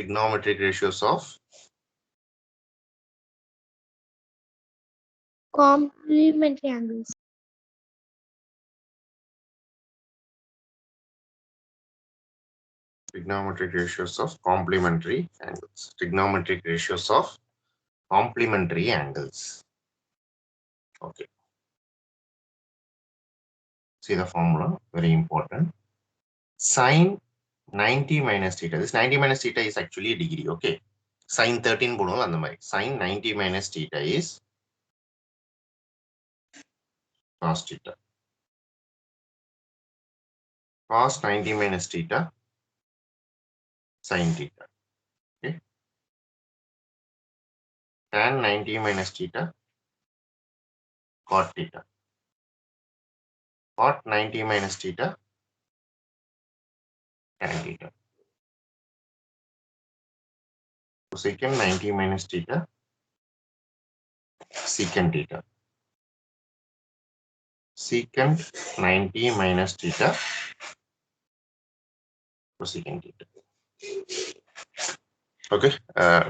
Trigonometric ratios of Complementary angles. trigonometric ratios of complementary angles. Trigonometric ratios of complementary angles. Okay. See the formula, very important. Sine 90 minus theta. This 90 minus theta is actually a degree. Okay. Sine 13 போடுவோம் அந்த மாதிரி. Sine 90 minus theta is cos theta. Cos 90 minus theta, sin theta. Okay. Tan 90 minus theta, cot theta. Cot 90 minus theta, tan theta. Cosecant 90 minus theta, secant theta. Secant 90 minus theta, cosecant theta. Okay,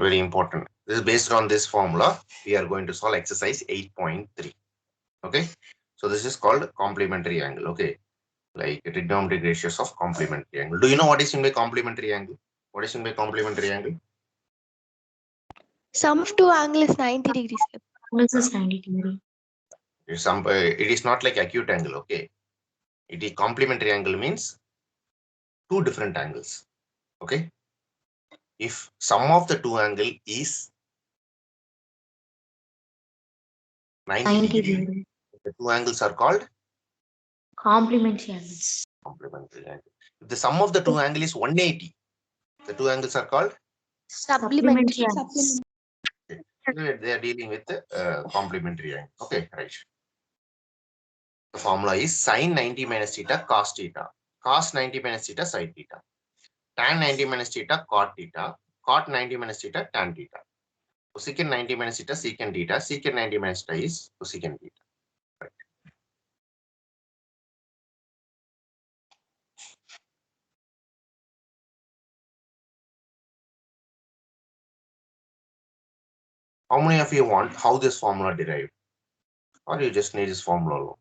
very important. This is based on this formula. We are going to solve exercise 8.3. Okay, so this is called complementary angle. Okay, like trigonometric ratios of complementary angle. Do you know what is meant by complementary angle? What is meant by complementary angle? Sum of two angles is 90 degrees. This is 90 degree. It is not like acute angle. Okay, it is complementary angle means two different angles. Okay, if sum of the two angle is 90 degree, the two angles are called Complementary angles. complementary angle. If the sum of the two angle is 180, the two angles are called Supplementary angles. they are dealing with the complementary angle. Okay, right. The formula is sin 90 minus theta cos theta, cos 90 minus theta sin theta, tan 90 minus theta cot theta, cot 90 minus theta tan theta. Cosecant 90 minus theta secant theta, secant 90 minus theta is cosecant theta. Right. How many of you want how this formula derived? Or you just need this formula alone?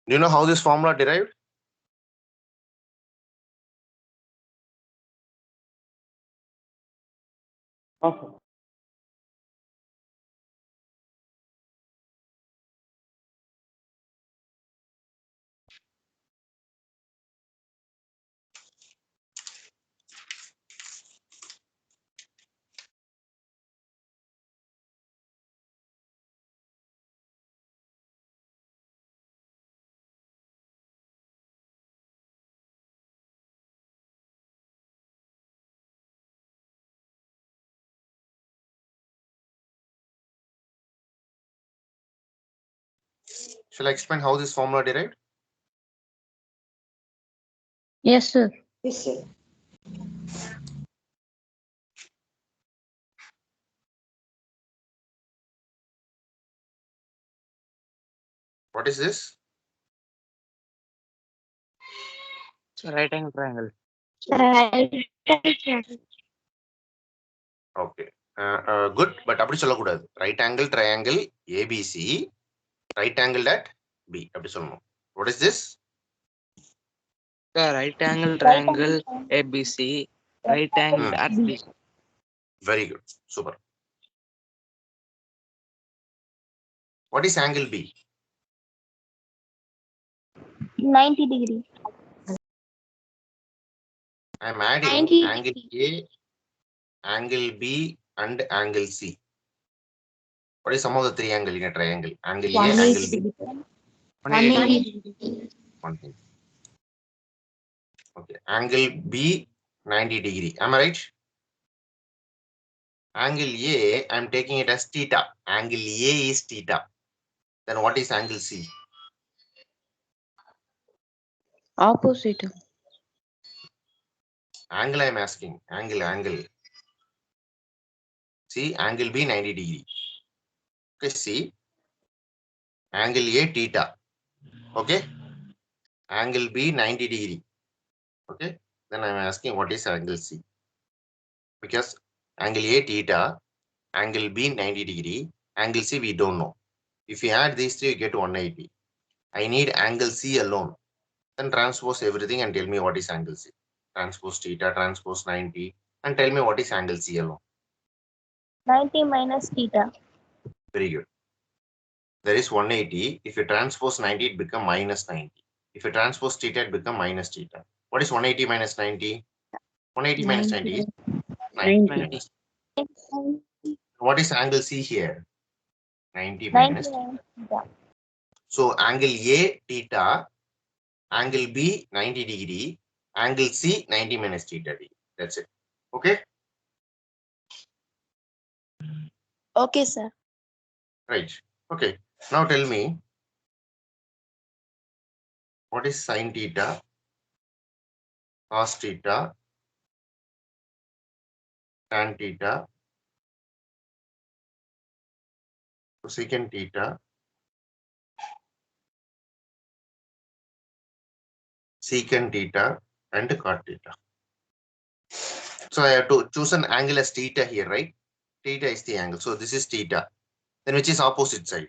Do you know how this formula derived? Okay. Shall I explain how this formula derived? Yes, sir. Yes, sir. What is this? Right angle triangle. Okay. Good, but அப்படி சொல்லக்கூடாது. Right angle triangle ABC, right angle at B. அப்படி சொல்லணும். What is this? The right angle triangle ABC. Right angle at B. Very good. Super. What is angle B? 90 degrees. I am adding 90 angle A, angle B, and angle C. What is sum of the three angle in a triangle? Angle A, angle B, 180. 180. Okay. Angle B, 90 degree. Am I right? Angle A, I am taking it as theta. Angle A is theta. Then what is angle C? Opposite. Angle I am asking. Angle. See, angle B 90 degree. Okay, see. Angle A theta. Okay. Angle B 90 degree. Okay. Then I am asking what is angle C? Because angle A theta, angle B 90 degree, angle C we don't know. If you add these three, you get 180. I need angle C alone. Then transpose everything and tell me what is angle C. Transpose theta, transpose 90, and tell me what is angle C alone. 90 minus theta. Very good. There is 180. If you transpose 90, it become minus 90. If you transpose theta, it become minus theta. What is 180 minus 90? 180 minus 90 is 90 minus. What is angle C here? 90 minus. 90 minus theta. So angle A theta, angle B 90 degree, angle C 90 minus theta degree. That's it. Okay. Okay, sir. Right. Okay. Now tell me, what is sine theta, cos theta, tan theta, cosecant theta, secant theta, and cot theta. So I have to choose an angle as theta here, right? Theta is the angle. So this is theta. Then which is opposite side?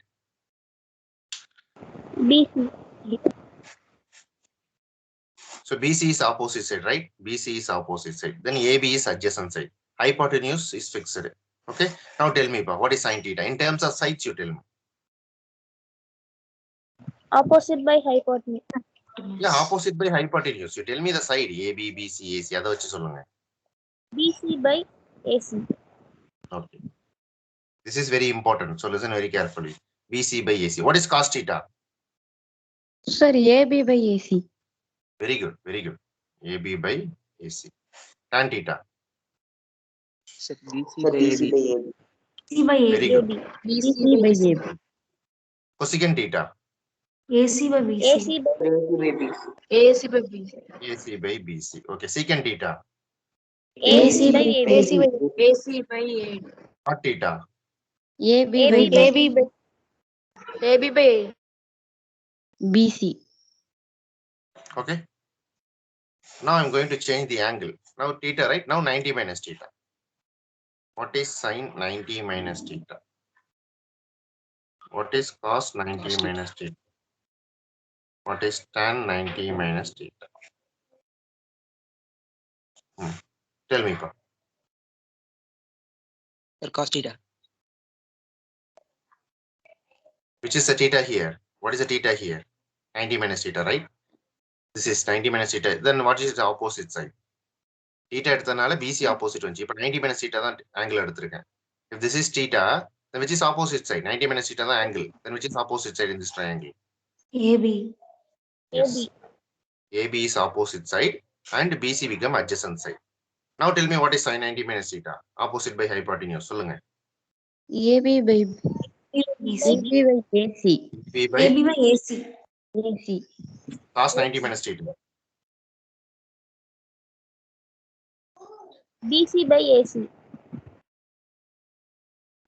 BC. So BC is opposite side, right? BC is opposite side. Then AB is adjacent side. Hypotenuse is fixed. Okay. Now tell me, what is sine theta? In terms of sides, you tell me. Opposite by hypotenuse. Yeah, opposite by hypotenuse. You tell me the side. AB, BC, AC. Adha vachu solunga. BC by AC. Okay. This is very important. So listen very carefully. BC by AC. What is cos theta? Sir, AB by AC. Very good. Very good. AB by AC. Tan theta. Sir, BC by AB. AC by Very good. AB. BC by AB. Cosecant theta. AC by BC. AC by AC by BC. AC by BC. Okay. Secant theta. AC by AB. AC by AC by AB. Cot theta. AB by AB by AB by BC. Okay. Now I'm going to change the angle. Now theta, right? Now 90 minus theta. What is sine 90 minus theta? What is cos 90 minus theta? What is tan 90 minus theta? Tell me, Pa. Sir, cos theta. Which is the theta here? What is the theta here? 90 minus theta, right? This is 90 minus theta. Then what is the opposite side? Theta எடுத்தனால BC opposite வந்துச்சு. இப்போ 90 minus theta தான் angle எடுத்திருக்கேன். If this is theta, then which is opposite side? 90 minus theta தான் angle. Then which is opposite side in this triangle? AB. Yes. AB is opposite side and BC become adjacent side. Now tell me what is sin 90 minus theta? Opposite by hypotenuse. சொல்லுங்க. AB by AB by AC. AB by AB by AC. AC. cos 90 minus theta. BC by AC.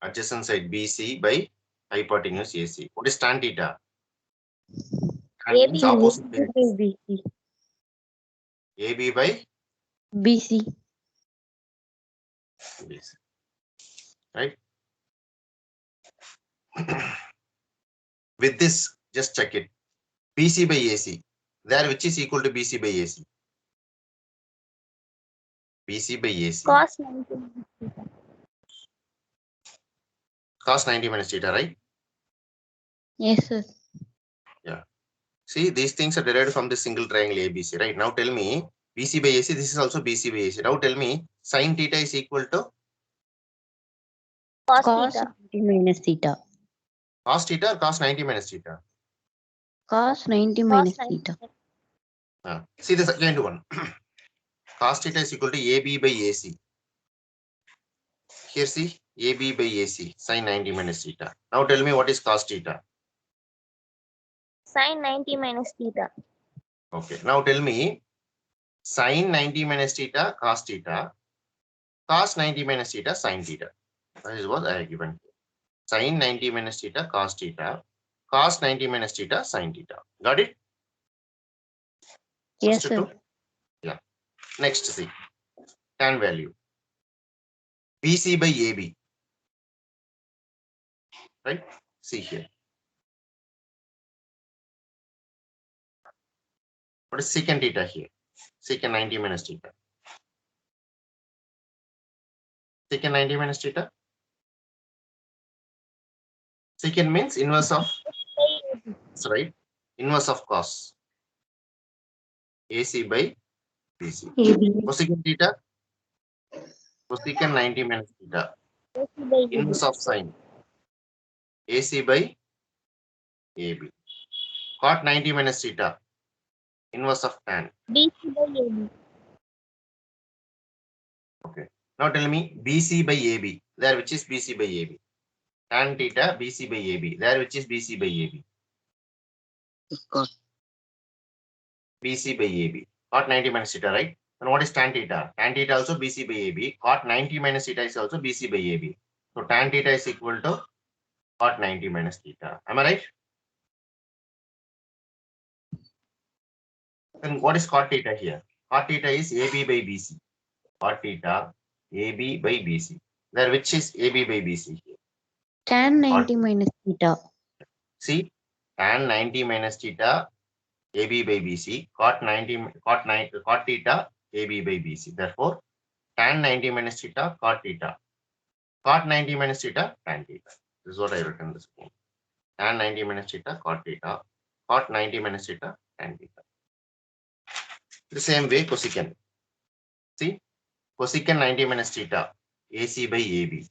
Adjacent side BC by hypotenuse AC. What is tan theta? Tan AB means opposite by side. BC. AB by BC. BC. Right? With this, just check it. BC by AC. There which is equal to BC by AC? BC by AC. Cos 90 minus theta. Cos 90 minus theta, right? Yes, sir. See, these things are derived from the single triangle ABC, right? Now tell me, BC by AC, this is also BC by AC. Now tell me, sin theta is equal to Cos Cos theta. 90 minus theta. cos theta or cos 90 minus theta? Cos 90 Cos minus 90. theta. See the second one. Cos theta is equal to AB by AC. Here see, AB by AC, sin 90 minus theta. Now tell me what is cos theta? Sin 90 minus theta. Okay, now tell me, Sin 90 minus theta, cos theta. Cos 90 minus theta, sin theta. That is what I have given here. Sin 90 minus theta, cos theta. Cos 90 minus theta, sin theta. Got it? Yes, First sir. two. Yeah. Next, see. Tan value. BC by AB. Right? See here. What is secant theta here? Secant 90 minus theta. Secant 90 minus theta. Secant means inverse of, that's right, inverse of cos. AC by BC. AB. Cosecant theta. Cosecant 90 minus theta. AC by AB. Inverse of sine. AC by AB. Cot 90 minus theta. Inverse of tan. BC by AB. Okay. Now tell me BC by AB. There which is BC by AB. Tan theta BC by AB. There which is BC by AB. Cot. BC by AB. Cot 90 minus theta, right? And what is tan theta? Tan theta also BC by AB. Cot 90 minus theta is also BC by AB. So tan theta is equal to cot 90 minus theta. Am I right? Then what is cot theta here? Cot theta is AB by BC. Cot theta AB by BC. There which is AB by BC here. Tan 90 minus theta. See, tan 90 minus theta AB by BC, cot theta AB by BC. Therefore, tan 90 minus theta, cot theta. Cot 90 minus theta, tan theta. This is what I written this one. Tan 90 minus theta, cot theta. Cot 90 minus theta, tan theta. The same way, cosecant. See, cosecant 90 minus theta, AC by AB.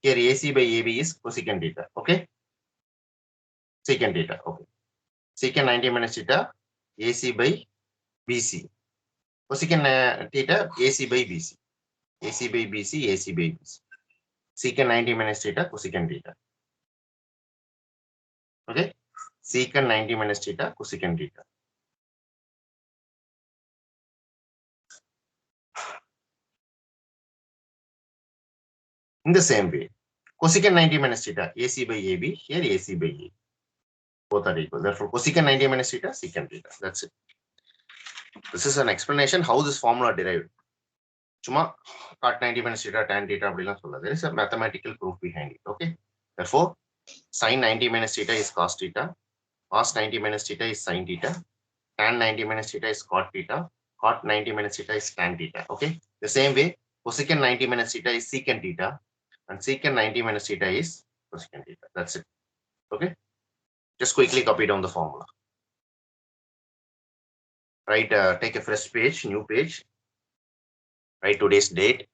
Here, AC by AB is cosecant theta. Okay. Secant theta. Okay. Secant 90 minus theta, AC by BC. Cosecant theta, AC by BC. AC by BC, AC by BC. Secant 90 minus theta, cosecant theta. Okay. Secant 90 minus theta, cosecant theta. In the same way, cosecant 90 minus theta, AC by AB, here AC by AB. Both are equal. Therefore, cosecant 90 minus theta, secant theta. That's it. This is an explanation how this formula derived. Chuma cot 90 minus theta, tan theta. There is a mathematical proof behind it. Okay. Therefore, sin 90 minus theta is cos theta. Cos 90 minus theta is sin theta. Tan 90 minus theta is cot theta. Cot 90 minus theta is tan theta. Okay. The same way, cosecant 90 minus theta is secant theta. And secant 90 minus theta is cosecant theta. That's it. Okay. Just quickly copy down the formula. Right. Take a fresh page, new page. Write today's date.